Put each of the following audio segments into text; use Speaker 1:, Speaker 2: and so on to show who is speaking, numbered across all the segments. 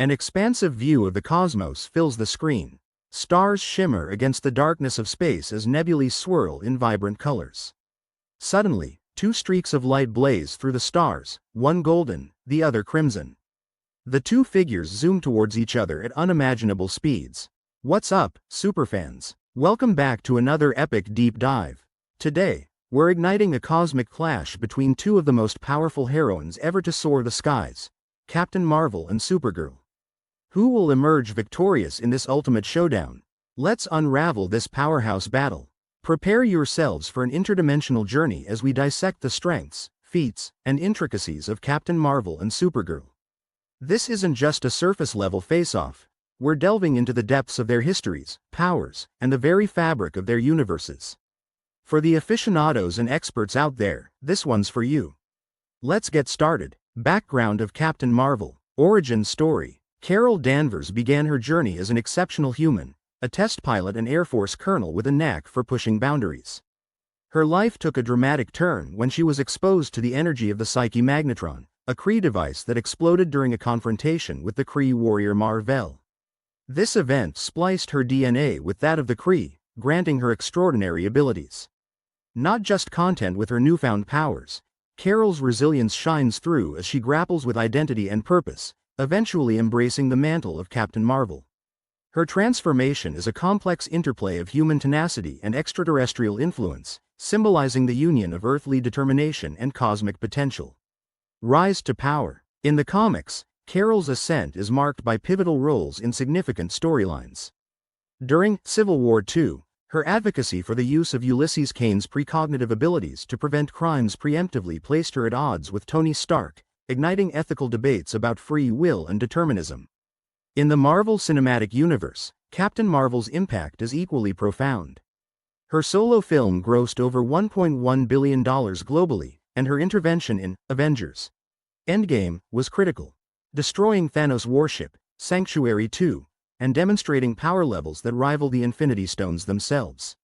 Speaker 1: An expansive view of the cosmos fills the screen. Stars shimmer against the darkness of space as nebulae swirl in vibrant colors. Suddenly, two streaks of light blaze through the stars, one golden, the other crimson. The two figures zoom towards each other at unimaginable speeds. What's up, superfans? Welcome back to another epic deep dive. Today, we're igniting a cosmic clash between two of the most powerful heroines ever to soar the skies, Captain Marvel and Supergirl. Who will emerge victorious in this ultimate showdown? Let's unravel this powerhouse battle. Prepare yourselves for an interdimensional journey as we dissect the strengths, feats, and intricacies of Captain Marvel and Supergirl. This isn't just a surface-level face-off. We're delving into the depths of their histories, powers, and the very fabric of their universes. For the aficionados and experts out there, this one's for you. Let's get started. Background of Captain Marvel. Origin story. Carol Danvers began her journey as an exceptional human, a test pilot and Air Force colonel with a knack for pushing boundaries. Her life took a dramatic turn when she was exposed to the energy of the Psyche Magnetron, a Kree device that exploded during a confrontation with the Kree warrior Mar-Vell. This event spliced her DNA with that of the Kree, granting her extraordinary abilities. Not just content with her newfound powers, Carol's resilience shines through as she grapples with identity and purpose, eventually embracing the mantle of Captain Marvel. Her transformation is a complex interplay of human tenacity and extraterrestrial influence, symbolizing the union of earthly determination and cosmic potential. Rise to power. In the comics, Carol's ascent is marked by pivotal roles in significant storylines. During Civil War II, her advocacy for the use of Ulysses Kane's precognitive abilities to prevent crimes preemptively placed her at odds with Tony Stark, igniting ethical debates about free will and determinism. In the Marvel Cinematic Universe, Captain Marvel's impact is equally profound. Her solo film grossed over $1.1 billion globally, and her intervention in Avengers Endgame was critical, destroying Thanos' warship, Sanctuary 2, and demonstrating power levels that rival the Infinity Stones themselves.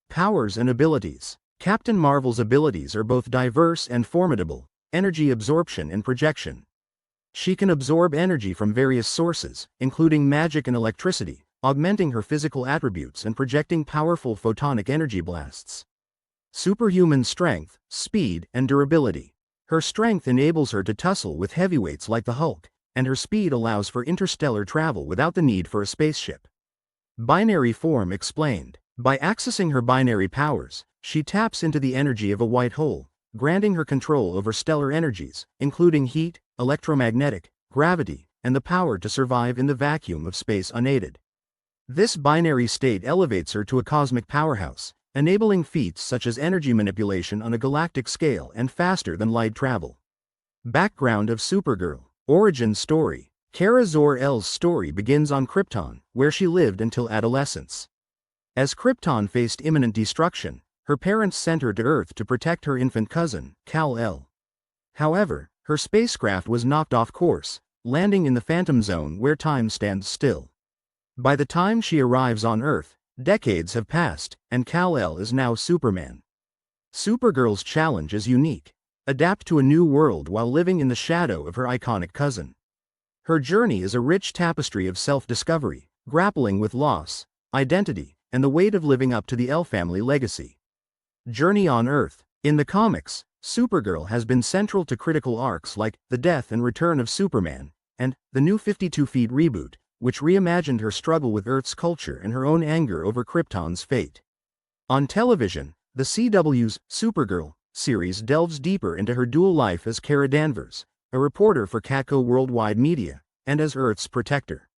Speaker 1: Powers and abilities. Captain Marvel's abilities are both diverse and formidable: energy absorption and projection. She can absorb energy from various sources, including magic and electricity, augmenting her physical attributes and projecting powerful photonic energy blasts. Superhuman strength, speed, and durability. Her strength enables her to tussle with heavyweights like the Hulk, and her speed allows for interstellar travel without the need for a spaceship. Binary form explained. By accessing her binary powers, she taps into the energy of a white hole, granting her control over stellar energies, including heat, electromagnetic, gravity, and the power to survive in the vacuum of space unaided. This binary state elevates her to a cosmic powerhouse, enabling feats such as energy manipulation on a galactic scale and faster-than-light travel. Background of Supergirl. Origin story. Kara Zor-El's story begins on Krypton, where she lived until adolescence. As Krypton faced imminent destruction, her parents sent her to Earth to protect her infant cousin, Kal-El. However, her spacecraft was knocked off course, landing in the Phantom Zone where time stands still. By the time she arrives on Earth, decades have passed, and Kal-El is now Superman. Supergirl's challenge is unique: adapt to a new world while living in the shadow of her iconic cousin. Her journey is a rich tapestry of self-discovery, grappling with loss, identity, and the weight of living up to the El family legacy. Journey on Earth. In the comics, Supergirl has been central to critical arcs like The Death and Return of Superman, and The New 52 Feet reboot, which reimagined her struggle with Earth's culture and her own anger over Krypton's fate. On television, the CW's Supergirl series delves deeper into her dual life as Kara Danvers, a reporter for Catco Worldwide Media, and as Earth's protector.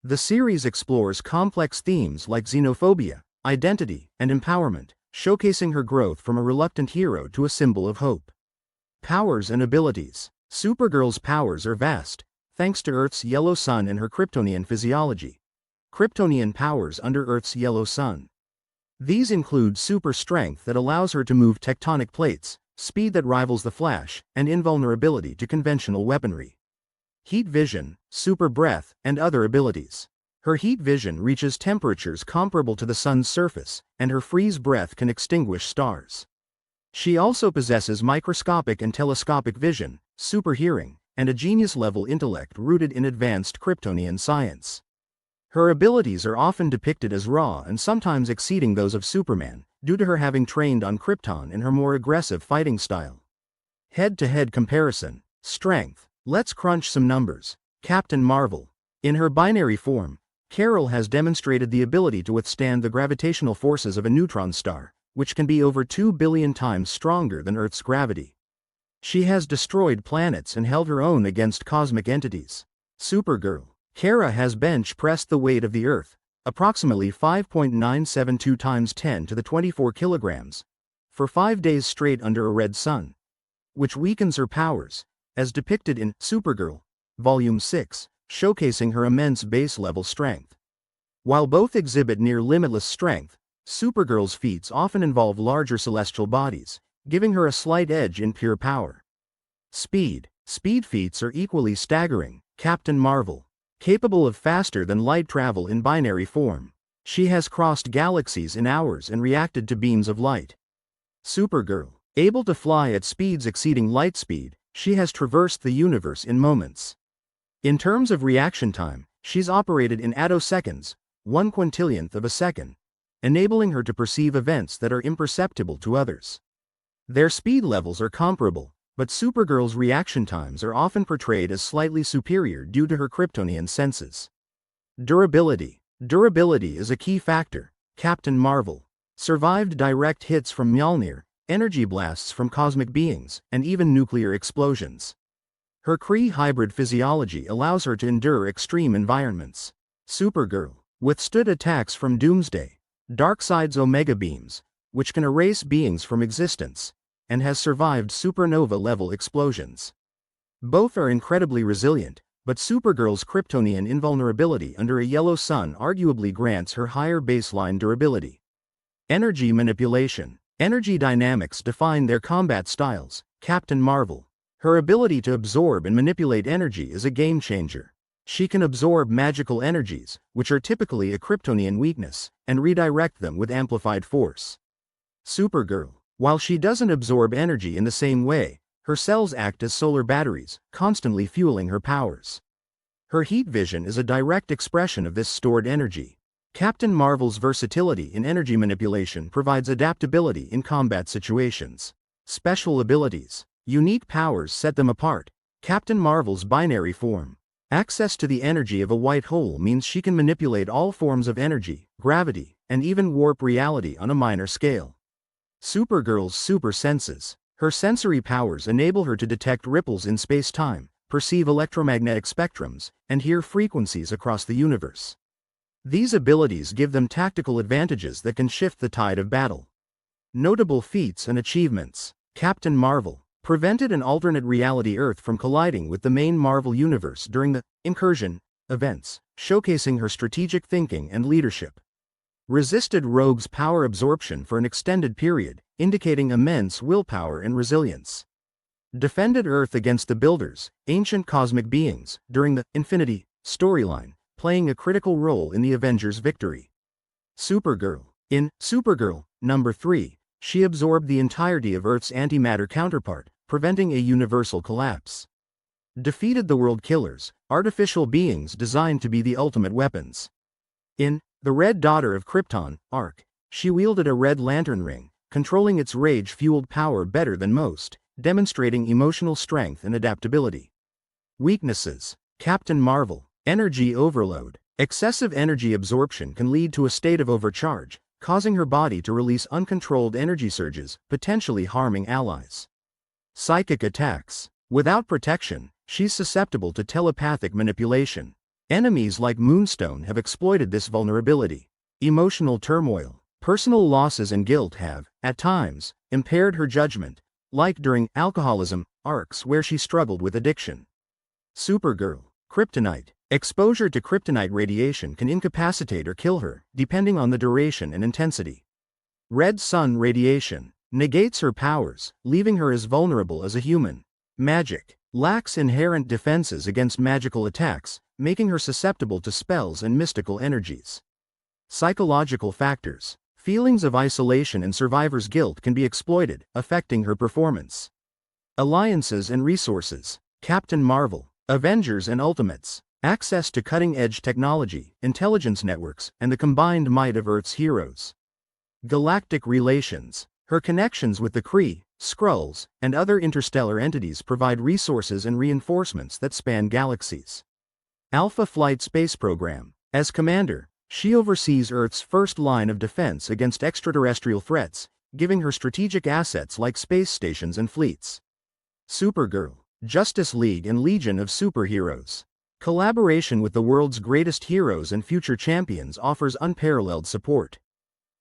Speaker 1: The series explores complex themes like xenophobia, identity, and empowerment, showcasing her growth from a reluctant hero to a symbol of hope. Powers and abilities. Supergirl's powers are vast, thanks to Earth's yellow sun and her Kryptonian physiology. Kryptonian powers under Earth's yellow sun. These include super strength that allows her to move tectonic plates, speed that rivals the Flash, and invulnerability to conventional weaponry. Heat vision, super breath, and other abilities. Her heat vision reaches temperatures comparable to the sun's surface, and her freeze breath can extinguish stars. She also possesses microscopic and telescopic vision, super hearing, and a genius-level intellect rooted in advanced Kryptonian science. Her abilities are often depicted as raw and sometimes exceeding those of Superman, due to her having trained on Krypton in her more aggressive fighting style. Head-to-head comparison. Strength. Let's crunch some numbers. Captain Marvel. In her binary form, Carol has demonstrated the ability to withstand the gravitational forces of a neutron star, which can be over 2 billion times stronger than Earth's gravity. She has destroyed planets and held her own against cosmic entities. Supergirl. Kara has bench-pressed the weight of the Earth, approximately 5.972 times 10 to the 24 kilograms, for 5 days straight under a red sun, which weakens her powers, as depicted in Supergirl, Volume 6, showcasing her immense base-level strength. While both exhibit near-limitless strength, Supergirl's feats often involve larger celestial bodies, giving her a slight edge in pure power. Speed. Speed feats are equally staggering. Captain Marvel. Capable of faster-than-light travel in binary form, she has crossed galaxies in hours and reacted to beams of light. Supergirl. Able to fly at speeds exceeding light speed, she has traversed the universe in moments. In terms of reaction time, she's operated in attoseconds, 1/quintillionth of a second, enabling her to perceive events that are imperceptible to others. Their speed levels are comparable, but Supergirl's reaction times are often portrayed as slightly superior due to her Kryptonian senses. Durability. Durability is a key factor. Captain Marvel. Survived direct hits from Mjolnir, energy blasts from cosmic beings, and even nuclear explosions. Her Kree hybrid physiology allows her to endure extreme environments. Supergirl. Withstood attacks from Doomsday, Darkseid's Omega beams, which can erase beings from existence, and has survived supernova-level explosions. Both are incredibly resilient, but Supergirl's Kryptonian invulnerability under a yellow sun arguably grants her higher baseline durability. Energy manipulation. Energy dynamics define their combat styles. Captain Marvel. Her ability to absorb and manipulate energy is a game-changer. She can absorb magical energies, which are typically a Kryptonian weakness, and redirect them with amplified force. Supergirl. While she doesn't absorb energy in the same way, her cells act as solar batteries, constantly fueling her powers. Her heat vision is a direct expression of this stored energy. Captain Marvel's versatility in energy manipulation provides adaptability in combat situations. Special abilities. Unique powers set them apart. Captain Marvel's binary form. Access to the energy of a white hole means she can manipulate all forms of energy, gravity, and even warp reality on a minor scale. Supergirl's super senses. Her sensory powers enable her to detect ripples in space-time, perceive electromagnetic spectrums, and hear frequencies across the universe. These abilities give them tactical advantages that can shift the tide of battle. Notable feats and achievements. Captain Marvel prevented an alternate reality Earth from colliding with the main Marvel universe during the Incursion events, showcasing her strategic thinking and leadership. Resisted Rogue's power absorption for an extended period, indicating immense willpower and resilience. Defended Earth against the Builders, ancient cosmic beings, during the Infinity storyline, playing a critical role in the Avengers' victory. Supergirl. In Supergirl, number 3, she absorbed the entirety of Earth's antimatter counterpart, preventing a universal collapse. Defeated the World Killers, artificial beings designed to be the ultimate weapons. In The Red Daughter of Krypton arc, she wielded a red lantern ring, controlling its rage-fueled power better than most, demonstrating emotional strength and adaptability. Weaknesses. Captain Marvel. Energy overload. Excessive energy absorption can lead to a state of overcharge, causing her body to release uncontrolled energy surges, potentially harming allies. Psychic attacks. Without protection, she's susceptible to telepathic manipulation. Enemies like Moonstone have exploited this vulnerability. Emotional turmoil. Personal losses and guilt have, at times, impaired her judgment, like during alcoholism arcs where she struggled with addiction. Supergirl. Kryptonite. Exposure to kryptonite radiation can incapacitate or kill her, depending on the duration and intensity. Red sun radiation negates her powers, leaving her as vulnerable as a human. Magic. Lacks inherent defenses against magical attacks, making her susceptible to spells and mystical energies. Psychological factors. Feelings of isolation and survivor's guilt can be exploited, affecting her performance. Alliances and resources. Captain Marvel, Avengers and Ultimates. Access to cutting-edge technology, intelligence networks, and the combined might of Earth's heroes. Galactic relations. Her connections with the Kree, Skrulls, and other interstellar entities provide resources and reinforcements that span galaxies. Alpha Flight Space Program. As commander, she oversees Earth's first line of defense against extraterrestrial threats, giving her strategic assets like space stations and fleets. Supergirl, Justice League and Legion of Superheroes. Collaboration with the world's greatest heroes and future champions offers unparalleled support.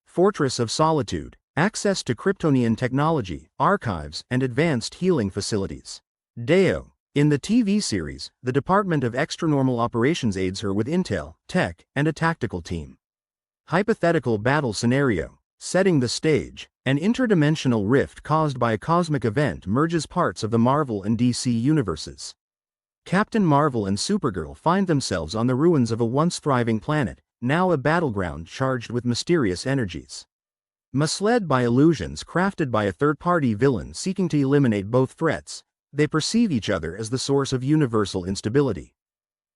Speaker 1: Fortress of Solitude. Access to Kryptonian technology, archives, and advanced healing facilities. Deo. In the TV series, the Department of Extranormal Operations aids her with intel, tech, and a tactical team. Hypothetical battle scenario. Setting the stage. An interdimensional rift caused by a cosmic event merges parts of the Marvel and DC universes. Captain Marvel and Supergirl find themselves on the ruins of a once thriving planet, now a battleground charged with mysterious energies. Misled by illusions crafted by a third-party villain seeking to eliminate both threats, they perceive each other as the source of universal instability.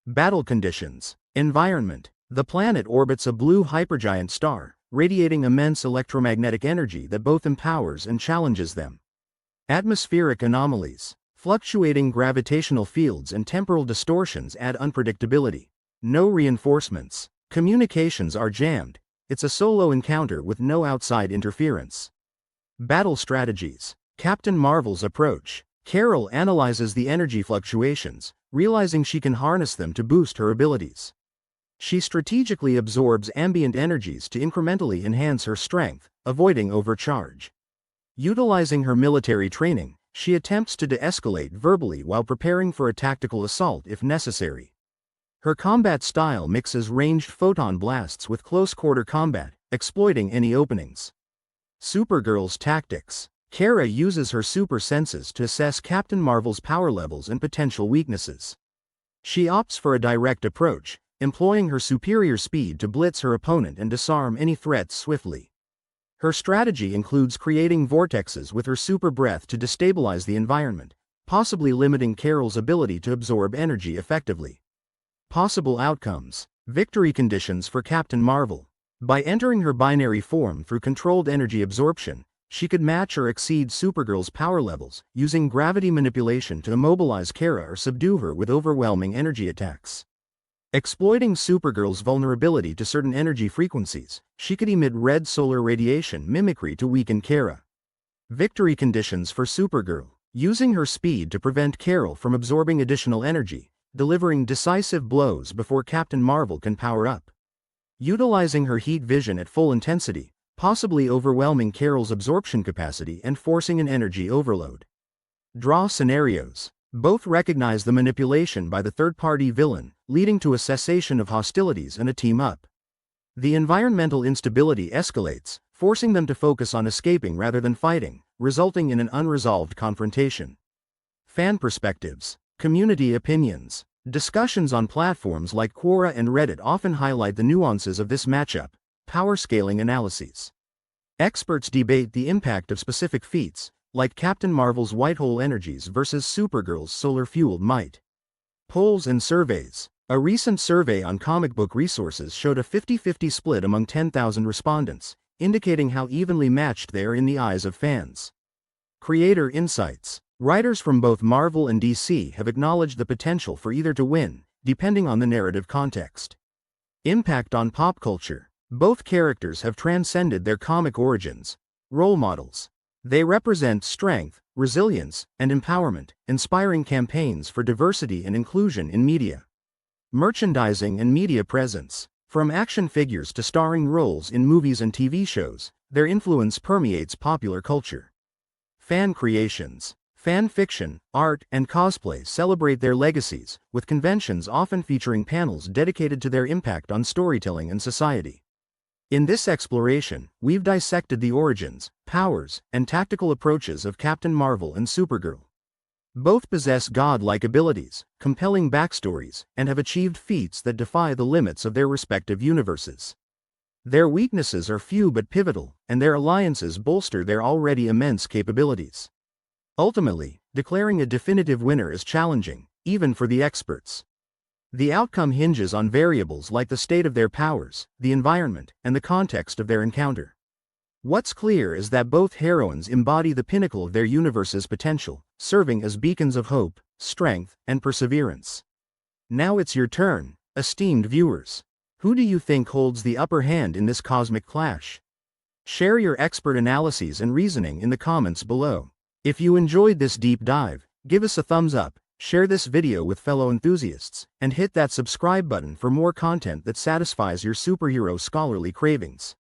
Speaker 1: Battle conditions. Environment. The planet orbits a blue hypergiant star, radiating immense electromagnetic energy that both empowers and challenges them. Atmospheric anomalies. Fluctuating gravitational fields and temporal distortions add unpredictability. No reinforcements. Communications are jammed. It's a solo encounter with no outside interference. Battle strategies. Captain Marvel's approach. Carol analyzes the energy fluctuations, realizing she can harness them to boost her abilities. She strategically absorbs ambient energies to incrementally enhance her strength, avoiding overcharge. Utilizing her military training, she attempts to de-escalate verbally while preparing for a tactical assault if necessary. Her combat style mixes ranged photon blasts with close-quarter combat, exploiting any openings. Supergirl's tactics. Kara uses her super senses to assess Captain Marvel's power levels and potential weaknesses. She opts for a direct approach, employing her superior speed to blitz her opponent and disarm any threats swiftly. Her strategy includes creating vortexes with her super breath to destabilize the environment, possibly limiting Carol's ability to absorb energy effectively. Possible outcomes. Victory conditions for Captain Marvel. By entering her binary form through controlled energy absorption, she could match or exceed Supergirl's power levels, using gravity manipulation to immobilize Kara or subdue her with overwhelming energy attacks. Exploiting Supergirl's vulnerability to certain energy frequencies, she could emit red solar radiation mimicry to weaken Kara. Victory conditions for Supergirl. Using her speed to prevent Carol from absorbing additional energy, delivering decisive blows before Captain Marvel can power up. Utilizing her heat vision at full intensity, possibly overwhelming Carol's absorption capacity and forcing an energy overload. Draw scenarios. Both recognize the manipulation by the third-party villain, leading to a cessation of hostilities and a team-up. The environmental instability escalates, forcing them to focus on escaping rather than fighting, resulting in an unresolved confrontation. Fan perspectives. Community opinions. Discussions on platforms like Quora and Reddit often highlight the nuances of this matchup. Power scaling analyses. Experts debate the impact of specific feats, like Captain Marvel's white hole energies versus Supergirl's solar-fueled might. Polls and surveys. A recent survey on comic book resources showed a 50-50 split among 10,000 respondents, indicating how evenly matched they are in the eyes of fans. Creator insights. Writers from both Marvel and DC have acknowledged the potential for either to win, depending on the narrative context. Impact on pop culture. Both characters have transcended their comic origins. Role models. They represent strength, resilience, and empowerment, inspiring campaigns for diversity and inclusion in media. Merchandising and media presence. From action figures to starring roles in movies and TV shows, their influence permeates popular culture. Fan creations. Fan fiction, art, and cosplay celebrate their legacies, with conventions often featuring panels dedicated to their impact on storytelling and society. In this exploration, we've dissected the origins, powers, and tactical approaches of Captain Marvel and Supergirl. Both possess godlike abilities, compelling backstories, and have achieved feats that defy the limits of their respective universes. Their weaknesses are few but pivotal, and their alliances bolster their already immense capabilities. Ultimately, declaring a definitive winner is challenging, even for the experts. The outcome hinges on variables like the state of their powers, the environment, and the context of their encounter. What's clear is that both heroines embody the pinnacle of their universe's potential, serving as beacons of hope, strength, and perseverance. Now it's your turn, esteemed viewers. Who do you think holds the upper hand in this cosmic clash? Share your expert analyses and reasoning in the comments below. If you enjoyed this deep dive, give us a thumbs up, share this video with fellow enthusiasts, and hit that subscribe button for more content that satisfies your superhero scholarly cravings.